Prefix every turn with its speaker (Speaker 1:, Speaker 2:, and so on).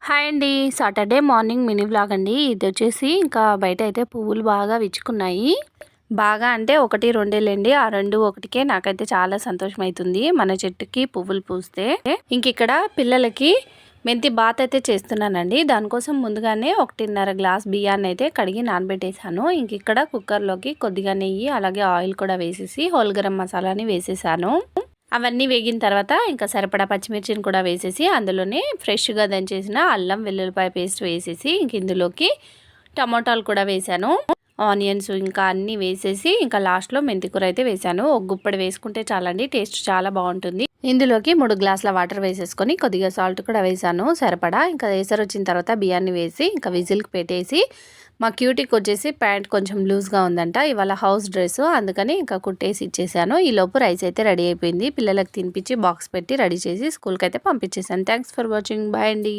Speaker 1: Hi అండి. Saturday morning mini vlog అండి. ఇది వచ్చేసి ఇంకా బయట అయితే పువ్వులు బాగా విచ్చుకున్నాయి. బాగా అంటే 1, 2 ఆ 2 ఒకటికే నాకైతే చాలా సంతోషం అవుతుంది మన చెట్టుకి పువ్వులు పూస్తే. ఇంక ఇక్కడ పిల్లలకి మెంతి బాత్ అయితే చేస్తున్నానండి. దానికోసం ముందుగానే 1.5 గ్లాస్ బియ్యాన్ని అయితే కడిగి నానబెట్టేశాను. ఇంక ఇక్కడ కుక్కర్లోకి కొద్దిగా నెయ్యి అలాగే ఆయిల్ కూడా వేసేసి హోల్ గరం మసాలాని వేసేసాను. అవన్నీ వేగిన తర్వాత ఇంకా సరిపడా పచ్చిమిర్చిని కూడా వేసేసి అందులోనే ఫ్రెష్గా దంచేసిన అల్లం వెల్లుల్లిపాయ పేస్ట్ వేసేసి ఇంక ఇందులోకి టమాటాలు కూడా వేసాను. ఆనియన్స్ ఇంకా అన్నీ వేసేసి ఇంకా లాస్ట్లో మెంతికూర అయితే వేసాను. ఒక గుప్పడి వేసుకుంటే చాలండి, టేస్ట్ చాలా బాగుంటుంది. ఇందులోకి 3 గ్లాసుల వాటర్ వేసేసుకొని కొద్దిగా సాల్ట్ కూడా వేసాను సరిపడా. ఇంకా వేసరి వచ్చిన తర్వాత బియ్యాన్ని వేసి ఇంకా విజిల్కి పెట్టేసి మా క్యూటీకి వచ్చేసి ప్యాంట్ కొంచెం లూజ్గా ఉందంట, ఇవాళ హౌస్ డ్రెస్, అందుకని ఇంకా కుట్టేసి ఇచ్చేసాను. ఈలోపు రైస్ అయితే రెడీ అయిపోయింది. పిల్లలకు తినిపించి బాక్స్ పెట్టి రెడీ చేసి స్కూల్కి అయితే పంపించేసాను. Thanks for watching. బాయ్ అండి.